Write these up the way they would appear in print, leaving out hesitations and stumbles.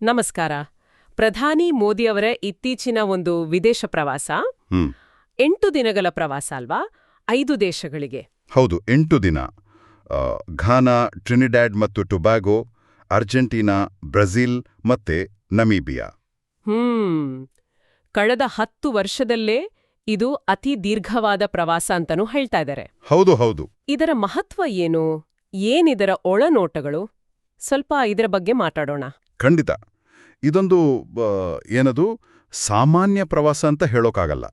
ನಮಸ್ಕಾರ. ಪ್ರಧಾನಿ ಮೋದಿಯವರ ಇತ್ತೀಚಿನ ಒಂದು ವಿದೇಶ ಪ್ರವಾಸ ಹ್ಮ್ 8 ದಿನಗಳ ಪ್ರವಾಸ ಅಲ್ವಾ? 5 ದೇಶಗಳಿಗೆ. ಹೌದು 8 ದಿನ. ಘಾನಾ, ಟ್ರಿನಿಡ್ಯಾಡ್ ಮತ್ತು ಟೊಬ್ಯಾಗೊ, ಅರ್ಜೆಂಟೀನಾ, ಬ್ರೆಜಿಲ್ ಮತ್ತೆ ನಮೀಬಿಯಾ. ಕಳೆದ 10 ವರ್ಷದಲ್ಲೇ ಇದು ಅತಿ ದೀರ್ಘವಾದ ಪ್ರವಾಸ ಅಂತನೂ ಹೇಳ್ತಾ ಇದ್ದಾರೆ. ಹೌದು ಹೌದು. ಇದರ ಮಹತ್ವ ಏನು? ಏನಿದರ ಒಳನೋಟಗಳು? ಸ್ವಲ್ಪ ಇದರ ಬಗ್ಗೆ ಮಾತಾಡೋಣ. ಖಂಡಿತ. ಇದೊಂದು ಏನದು ಸಾಮಾನ್ಯ ಪ್ರವಾಸ ಅಂತ ಹೇಳೋಕ್ಕಾಗಲ್ಲ.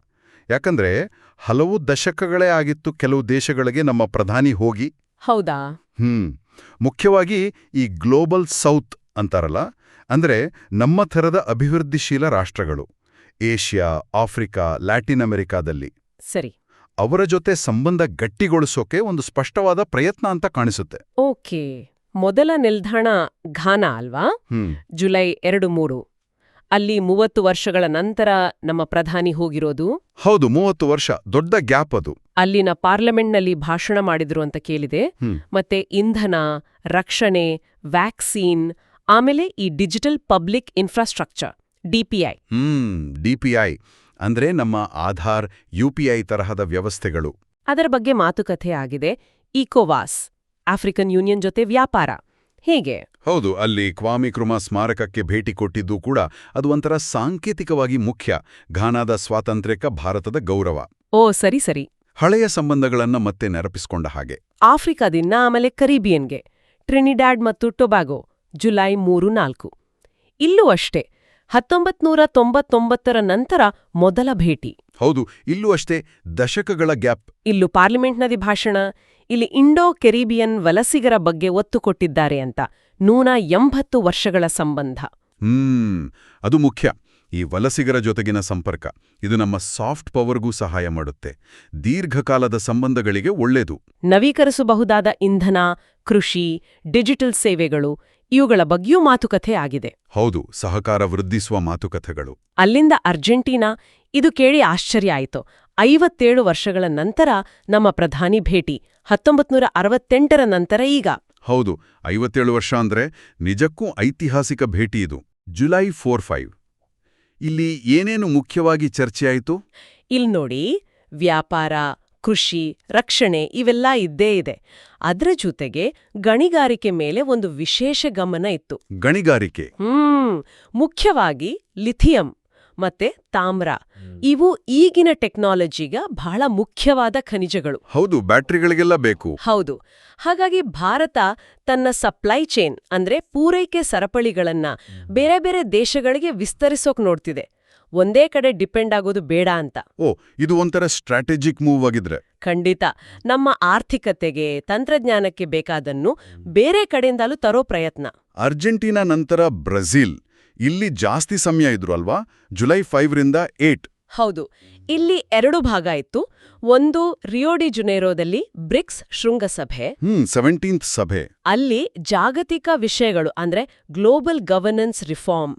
ಯಾಕಂದ್ರೆ ಹಲವು ದಶಕಗಳೇ ಆಗಿತ್ತು ಕೆಲವು ದೇಶಗಳಿಗೆ ನಮ್ಮ ಪ್ರಧಾನಿ ಹೋಗಿ. ಹೌದಾ? ಮುಖ್ಯವಾಗಿ ಈ ಗ್ಲೋಬಲ್ ಸೌತ್ ಅಂತಾರಲ್ಲ, ಅಂದ್ರೆ ನಮ್ಮ ಥರದ ಅಭಿವೃದ್ಧಿಶೀಲ ರಾಷ್ಟ್ರಗಳು, ಏಷ್ಯಾ, ಆಫ್ರಿಕಾ, ಲ್ಯಾಟಿನ್ ಅಮೆರಿಕಾದಲ್ಲಿ. ಸರಿ. ಅವರ ಜೊತೆ ಸಂಬಂಧ ಗಟ್ಟಿಗೊಳಿಸೋಕೆ ಒಂದು ಸ್ಪಷ್ಟವಾದ ಪ್ರಯತ್ನ ಅಂತ ಕಾಣಿಸುತ್ತೆ. ಓಕೆ. ಮೊದಲ ನಿಲ್ದಾಣ ಘಾನಾ ಅಲ್ವಾ? ಜುಲೈ 2-3. ಅಲ್ಲಿ 30 ವರ್ಷಗಳ ನಂತರ ನಮ್ಮ ಪ್ರಧಾನಿ ಹೋಗಿರೋದು. ಹೌದು, 30 ವರ್ಷ. ದೊಡ್ಡ ಗ್ಯಾಪ್ ಅದು. ಅಲ್ಲಿನ ಪಾರ್ಲಿಮೆಂಟ್ನಲ್ಲಿ ಭಾಷಣ ಮಾಡಿದ್ರು ಅಂತ ಕೇಳಿದೆ. ಮತ್ತೆ ಇಂಧನ, ರಕ್ಷಣೆ, ವ್ಯಾಕ್ಸಿನ್, ಆಮೇಲೆ ಈ digital public infrastructure DPI. DPI ಅಂದ್ರೆ ನಮ್ಮ ಆಧಾರ್, ಯುಪಿಐ ತರಹದ ವ್ಯವಸ್ಥೆಗಳು. ಅದರ ಬಗ್ಗೆ ಮಾತುಕತೆ ಆಗಿದೆ. ಇಕೋವಾಸ್, ಆಫ್ರಿಕನ್ ಯೂನಿಯನ್ ಜೊತೆ ವ್ಯಾಪಾರ. ಹೇಗೆ? ಹೌದು, ಅಲ್ಲಿ ಕ್ವಾಮಿ ಕೃಮಾ ಸ್ಮಾರಕಕ್ಕೆ ಭೇಟಿ ಕೊಟ್ಟಿದ್ದು ಕೂಡ ಅದು ಒಂಥರ ಸಾಂಕೇತಿಕವಾಗಿ ಮುಖ್ಯ. ಘಾನಾದ ಸ್ವಾತಂತ್ರ್ಯಕ್ಕೆ ಭಾರತದ ಗೌರವ. ಓ ಸರಿ ಸರಿ. ಹಳೆಯ ಸಂಬಂಧಗಳನ್ನ ಮತ್ತೆ ನೆನಪಿಸ್ಕೊಂಡ ಹಾಗೆ. ಆಫ್ರಿಕಾದಿಂದ ಆಮೇಲೆ ಕರೀಬಿಯನ್ಗೆ, ಟ್ರಿನಿಡ್ಯಾಡ್ ಮತ್ತು ಟೊಬ್ಯಾಗೊ, ಜುಲೈ 3-4. ಇಲ್ಲೂ ಅಷ್ಟೇ 1999ರ ನಂತರ ಮೊದಲ ಭೇಟಿ. ಹೌದು, ಇಲ್ಲೂ ಅಷ್ಟೇ ದಶಕಗಳ ಗ್ಯಾಪ್. ಇಲ್ಲೂ ಪಾರ್ಲಿಮೆಂಟ್ನದಿ ಭಾಷಣ. ಇಲ್ಲಿ ಇಂಡೋ ಕೆರಿಬಿಯನ್ ವಲಸಿಗರ ಬಗ್ಗೆ ಒತ್ತು ಕೊಟ್ಟಿದ್ದಾರೆ ಅಂತ. 180 ವರ್ಷಗಳ ಸಂಬಂಧ. ಅದು ಮುಖ್ಯ. ಈ ವಲಸಿಗರ ಜೊತೆಗಿನ ಸಂಪರ್ಕ ಇದು ನಮ್ಮ ಸಾಫ್ಟ್ ಪವರ್ಗೂ ಸಹಾಯ ಮಾಡುತ್ತೆ. ದೀರ್ಘಕಾಲದ ಸಂಬಂಧಗಳಿಗೆ ಒಳ್ಳೆಯದು. ನವೀಕರಿಸಬಹುದಾದ ಇಂಧನ, ಕೃಷಿ, ಡಿಜಿಟಲ್ ಸೇವೆಗಳು, ಇವುಗಳ ಬಗ್ಗೆಯೂ ಮಾತುಕತೆ ಆಗಿದೆ. ಹೌದು, ಸಹಕಾರ ವೃದ್ಧಿಸುವ ಮಾತುಕತೆಗಳು. ಅಲ್ಲಿಂದ ಅರ್ಜೆಂಟೀನಾ. ಇದು ಕೇಳಿ ಆಶ್ಚರ್ಯ ಆಯಿತು. 57 ವರ್ಷಗಳ ನಂತರ ನಮ್ಮ ಪ್ರಧಾನಿ ಭೇಟಿ. 1968ರ ನಂತರ ಈಗ. ಹೌದು, 57 ವರ್ಷ ಅಂದ್ರೆ ನಿಜಕ್ಕೂ ಐತಿಹಾಸಿಕ ಭೇಟಿ ಇದು. ಜುಲೈ 4-5. ಇಲ್ಲಿ ಏನೇನು ಮುಖ್ಯವಾಗಿ ಚರ್ಚೆಯಾಯಿತು? ಇಲ್ಲಿ ನೋಡಿ, ವ್ಯಾಪಾರ, ಕೃಷಿ, ರಕ್ಷಣೆ ಇವೆಲ್ಲ ಇದ್ದೇ ಇದೆ. ಅದರ ಜೊತೆಗೆ ಗಣಿಗಾರಿಕೆ ಮೇಲೆ ಒಂದು ವಿಶೇಷ ಗಮನ ಇತ್ತು. ಗಣಿಗಾರಿಕೆ? ಮುಖ್ಯವಾಗಿ ಲಿಥಿಯಂ ಮತ್ತೆ ತಾಮ್ರ. ಇವು ಈಗಿನ ಟೆಕ್ನಾಲಜಿಗ ಬಹಳ ಮುಖ್ಯವಾದ ಖನಿಜಗಳು. ಹೌದು, ಬ್ಯಾಟರಿಗಳಿಗೆಲ್ಲ ಬೇಕು. ಹೌದು. ಹಾಗಾಗಿ ಭಾರತ ತನ್ನ ಸಪ್ಲೈ ಚೈನ್ ಅಂದ್ರೆ ಪೂರೈಕೆ ಸರಪಳಿಗಳನ್ನ ಬೇರೆ ಬೇರೆ ದೇಶಗಳಿಗೆ ವಿಸ್ತರಿಸೋಕ್ ನೋಡ್ತಿದೆ. ಒಂದೇ ಕಡೆ ಡಿಪೆಂಡ್ ಆಗೋದು ಬೇಡ ಅಂತ. ಇದು ಒಂಥರ ಸ್ಟ್ರಾಟಜಿಕ್ ಮೂವ್ ಆಗಿದ್ರೆ. ಖಂಡಿತ. ನಮ್ಮ ಆರ್ಥಿಕತೆಗೆ, ತಂತ್ರಜ್ಞಾನಕ್ಕೆ ಬೇಕಾದನ್ನು ಬೇರೆ ಕಡೆಯಿಂದಲೂ ತರೋ ಪ್ರಯತ್ನ. ಅರ್ಜೆಂಟೀನಾ ನಂತರ ಬ್ರೆಜಿಲ್. ಇಲ್ಲಿ ಜಾಸ್ತಿ ಸಮಯ ಇದ್ರು ಅಲ್ವಾ? ಜುಲೈ 5ರಿಂದ 8. ಹೌದು. ಇಲ್ಲಿ 2 ಭಾಗ ಇತ್ತು. ಒಂದು ರಿಯೋ ಡಿ ಜುನೇರೋದಲ್ಲಿ ಬ್ರಿಕ್ಸ್ ಶೃಂಗಸಭೆ. 17th ಸಭೆ. ಅಲ್ಲಿ ಜಾಗತಿಕ ವಿಷಯಗಳು ಅಂದ್ರೆ ಗ್ಲೋಬಲ್ ಗವರ್ನೆನ್ಸ್ ರಿಫಾರ್ಮ್,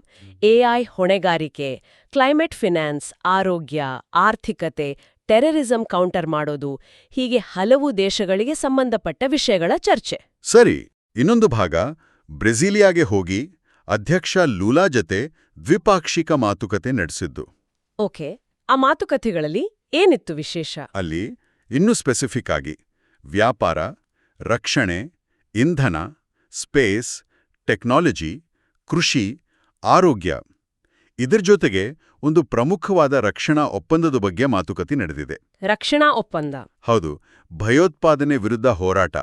ಎಐ ಹೊಣೆಗಾರಿಕೆ, ಕ್ಲೈಮೇಟ್ ಫಿನಾನ್ಸ್, ಆರೋಗ್ಯ, ಆರ್ಥಿಕತೆ, ಟೆರರಿಸಂ ಕೌಂಟರ್ ಮಾಡೋದು, ಹೀಗೆ ಹಲವು ದೇಶಗಳಿಗೆ ಸಂಬಂಧಪಟ್ಟ ವಿಷಯಗಳ ಚರ್ಚೆ. ಸರಿ. ಇನ್ನೊಂದು ಭಾಗ ಬ್ರೆಜಿಲಿಯಾಗೆ ಹೋಗಿ ಅಧ್ಯಕ್ಷ ಲೂಲಾ ಜತೆ ದ್ವಿಪಾಕ್ಷಿಕ ಮಾತುಕತೆ ನಡೆಸಿದ್ದು. ಓಕೆ. ಆ ಮಾತುಕತೆಗಳಲ್ಲಿ ಏನಿತ್ತು ವಿಶೇಷ? ಅಲ್ಲಿ ಇನ್ನೂ ಸ್ಪೆಸಿಫಿಕ್ ಆಗಿ ವ್ಯಾಪಾರ, ರಕ್ಷಣೆ, ಇಂಧನ, ಸ್ಪೇಸ್, ಟೆಕ್ನಾಲಜಿ, ಕೃಷಿ, ಆರೋಗ್ಯ, ಇದರ ಜೊತೆಗೆ ಒಂದು ಪ್ರಮುಖವಾದ ರಕ್ಷಣಾ ಒಪ್ಪಂದದ ಬಗ್ಗೆ ಮಾತುಕತೆ ನಡೆದಿದೆ. ರಕ್ಷಣಾ ಒಪ್ಪಂದ? ಹೌದು. ಭಯೋತ್ಪಾದನೆ ವಿರುದ್ಧ ಹೋರಾಟ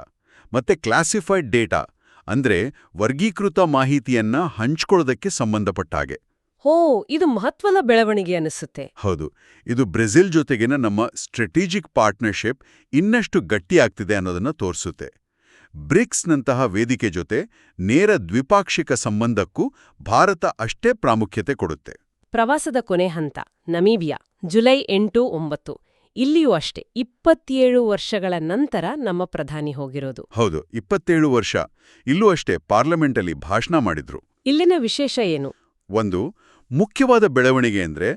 ಮತ್ತೆ ಕ್ಲಾಸಿಫೈಡ್ ಡೇಟಾ ಅಂದ್ರೆ ವರ್ಗೀಕೃತ ಮಾಹಿತಿಯನ್ನ ಹಂಚ್ಕೊಳ್ಳೋದಕ್ಕೆ ಸಂಬಂಧಪಟ್ಟಾಗೆ. ಇದು ಮಹತ್ವದ ಬೆಳವಣಿಗೆ ಅನಿಸುತ್ತೆ. ಹೌದು. ಇದು ಬ್ರೆಜಿಲ್ ಜೊತೆಗಿನ ನಮ್ಮ ಸ್ಟ್ರಾಟಜಿಕ್ ಪಾರ್ಟ್ನರ್ಶಿಪ್ ಇನ್ನಷ್ಟು ಗಟ್ಟಿಯಾಗ್ತಿದೆ ಅನ್ನೋದನ್ನ ತೋರಿಸುತ್ತೆ. ಬ್ರಿಕ್ಸ್ನಂತಹ ವೇದಿಕೆ ಜೊತೆ ನೇರ ದ್ವಿಪಾಕ್ಷಿಕ ಸಂಬಂಧಕ್ಕೂ ಭಾರತ ಅಷ್ಟೇ ಪ್ರಾಮುಖ್ಯತೆ ಕೊಡುತ್ತೆ. ಪ್ರವಾಸದ ಕೊನೆ ಹಂತ ನಮೀಬಿಯಾ, ಜುಲೈ 8-9. ಇಲ್ಲಿಯೂ ಅಷ್ಟೇ 27 ವರ್ಷಗಳ ನಂತರ ನಮ್ಮ ಪ್ರಧಾನಿ ಹೋಗಿರೋದು. ಹೌದು, 27 ವರ್ಷ. ಇಲ್ಲೂ ಅಷ್ಟೇ ಪಾರ್ಲಿಮೆಂಟಲ್ಲಿ ಭಾಷಣ ಮಾಡಿದ್ರು. ಇಲ್ಲಿನ ವಿಶೇಷ ಏನು? ಒಂದು ಮುಖ್ಯವಾದ ಬೆಳವಣಿಗೆ ಅಂದ್ರೆ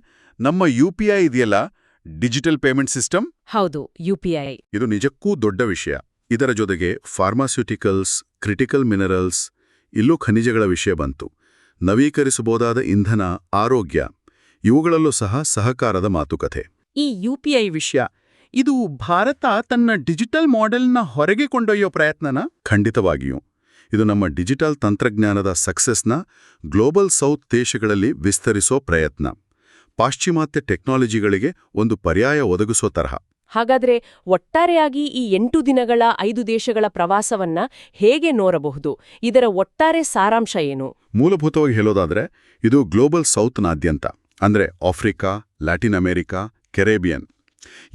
ನಮ್ಮ ಯುಪಿಐ ಇದೆಯಲ್ಲ, ಡಿಜಿಟಲ್ ಪೇಮೆಂಟ್ ಸಿಸ್ಟಮ್. ಹೌದು, ಯುಪಿಐ. ಇದು ನಿಜಕ್ಕೂ ದೊಡ್ಡ ವಿಷಯ. ಇದರ ಜೊತೆಗೆ ಫಾರ್ಮಾಸ್ಯೂಟಿಕಲ್ಸ್, ಕ್ರಿಟಿಕಲ್ ಮಿನರಲ್ಸ್, ಇಲ್ಲೂ ಖನಿಜಗಳ ವಿಷಯ ಬಂತು. ನವೀಕರಿಸಬಹುದಾದ ಇಂಧನ, ಆರೋಗ್ಯ ಇವುಗಳಲ್ಲೂ ಸಹ ಸಹಕಾರದ ಮಾತುಕತೆ. ಈ UPI ವಿಷಯ, ಇದು ಭಾರತ ತನ್ನ ಡಿಜಿಟಲ್ ಮಾಡೆಲ್ನ ಹೊರಗೆ ಕೊಂಡೊಯ್ಯೋ ಪ್ರಯತ್ನನ? ಖಂಡಿತವಾಗಿಯೂ ಇದು ನಮ್ಮ ಡಿಜಿಟಲ್ ತಂತ್ರಜ್ಞಾನದ ಸಕ್ಸಸ್ನ ಗ್ಲೋಬಲ್ ಸೌತ್ ದೇಶಗಳಲ್ಲಿ ವಿಸ್ತರಿಸೋ ಪ್ರಯತ್ನ. ಪಾಶ್ಚಿಮಾತ್ಯ ಟೆಕ್ನಾಲಜಿಗಳಿಗೆ ಒಂದು ಪರ್ಯಾಯ ಒದಗಿಸೋ ತರಹ. ಹಾಗಾದ್ರೆ ಒಟ್ಟಾರೆಯಾಗಿ ಈ 8 ದಿನಗಳ 5 ದೇಶಗಳ ಪ್ರವಾಸವನ್ನ ಹೇಗೆ ನೋಡಬಹುದು? ಇದರ ಒಟ್ಟಾರೆ ಸಾರಾಂಶ ಏನು? ಮೂಲಭೂತವಾಗಿ ಹೇಳೋದಾದ್ರೆ ಇದು ಗ್ಲೋಬಲ್ ಸೌತ್ನಾದ್ಯಂತ ಅಂದ್ರೆ ಆಫ್ರಿಕಾ, ಲ್ಯಾಟಿನ್ ಅಮೆರಿಕಾ, ಕೆರೇಬಿಯನ್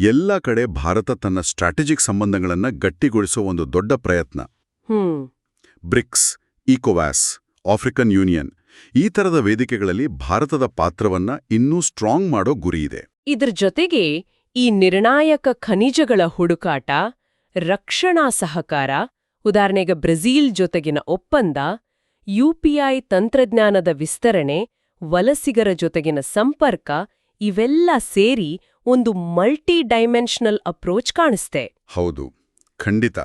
ಎಲ್ಲ ಕಡೆ ಭಾರತ ತನ್ನ ಸ್ಟ್ರಾಟಜಿಕ್ ಸಂಬಂಧಗಳನ್ನು ಗಟ್ಟಿಗೊಳಿಸೋ ಒಂದು ದೊಡ್ಡ ಪ್ರಯತ್ನ. ಬ್ರಿಕ್ಸ್, ಇಕೋವಾಸ್, ಆಫ್ರಿಕನ್ ಯೂನಿಯನ್ ಈ ಥರದ ವೇದಿಕೆಗಳಲ್ಲಿ ಭಾರತದ ಪಾತ್ರವನ್ನ ಇನ್ನೂ ಸ್ಟ್ರಾಂಗ್ ಮಾಡೋ ಗುರಿಯಿದೆ. ಇದ್ರ ಜೊತೆಗೆ ಈ ನಿರ್ಣಾಯಕ ಖನಿಜಗಳ ಹುಡುಕಾಟ, ರಕ್ಷಣಾ ಸಹಕಾರ, ಉದಾಹರಣೆಗೆ ಬ್ರೆಜಿಲ್ ಜೊತೆಗಿನ ಒಪ್ಪಂದ, UPI ತಂತ್ರಜ್ಞಾನದ ವಿಸ್ತರಣೆ, ವಲಸಿಗರ ಜೊತೆಗಿನ ಸಂಪರ್ಕ ಇವೆಲ್ಲ ಸೇರಿ ಒಂದು ಮಲ್ಟಿ ಡೈಮೆನ್ಷನಲ್ ಅಪ್ರೋಚ್ ಕಾಣಿಸ್ತೆ. ಹೌದು, ಖಂಡಿತ.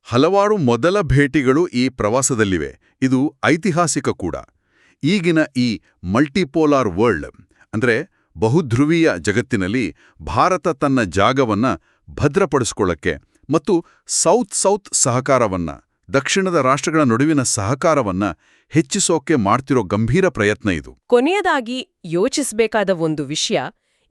ಹಲವಾರು ಮೊದಲ ಭೇಟಿಗಳು ಈ ಪ್ರವಾಸದಲ್ಲಿವೆ. ಇದು ಐತಿಹಾಸಿಕ ಕೂಡ. ಈಗಿನ ಈ ಮಲ್ಟಿಪೋಲಾರ್ ವರ್ಲ್ಡ್ ಅಂದ್ರೆ ಬಹುಧ್ರುವೀಯ ಜಗತ್ತಿನಲ್ಲಿ ಭಾರತ ತನ್ನ ಜಾಗವನ್ನ ಭದ್ರಪಡಿಸ್ಕೊಳ್ಳಕ್ಕೆ ಮತ್ತು ಸೌತ್ ಸಹಕಾರವನ್ನ, ದಕ್ಷಿಣದ ರಾಷ್ಟ್ರಗಳ ನಡುವಿನ ಸಹಕಾರವನ್ನ ಹೆಚ್ಚಿಸೋಕೆ ಮಾಡ್ತಿರೋ ಗಂಭೀರ ಪ್ರಯತ್ನ ಇದು. ಕೊನೆಯದಾಗಿ ಯೋಚಿಸಬೇಕಾದ ಒಂದು ವಿಷಯ,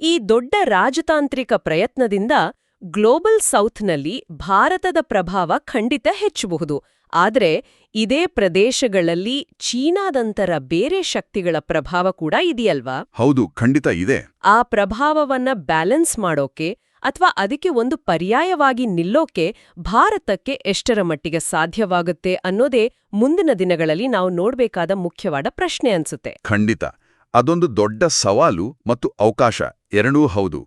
ಈ ದೊಡ್ಡ ರಾಜತಾಂತ್ರಿಕ ಪ್ರಯತ್ನದಿಂದ ಗ್ಲೋಬಲ್ ಸೌತ್ನಲ್ಲಿ ಭಾರತದ ಪ್ರಭಾವ ಖಂಡಿತ ಹೆಚ್ಚಬಹುದು. ಆದರೆ ಇದೇ ಪ್ರದೇಶಗಳಲ್ಲಿ ಚೀನಾದಂತರ ಬೇರೆ ಶಕ್ತಿಗಳ ಪ್ರಭಾವ ಕೂಡ ಇದೆಯಲ್ವಾ? ಹೌದು, ಖಂಡಿತ ಇದೆ. ಆ ಪ್ರಭಾವವನ್ನ ಬ್ಯಾಲೆನ್ಸ್ ಮಾಡೋಕೆ ಅಥವಾ ಅದಕ್ಕೆ ಒಂದು ಪರ್ಯಾಯವಾಗಿ ನಿಲ್ಲೋಕೆ ಭಾರತಕ್ಕೆ ಎಷ್ಟರ ಮಟ್ಟಿಗೆ ಸಾಧ್ಯವಾಗುತ್ತೆ ಅನ್ನೋದೇ ಮುಂದಿನ ದಿನಗಳಲ್ಲಿ ನಾವು ನೋಡ್ಬೇಕಾದ ಮುಖ್ಯವಾದ ಪ್ರಶ್ನೆ ಅನ್ಸುತ್ತೆ. ಖಂಡಿತ ಅದೊಂದು ದೊಡ್ಡ ಸವಾಲು ಮತ್ತು ಅವಕಾಶ ಎರಡೂ ಹೌದು.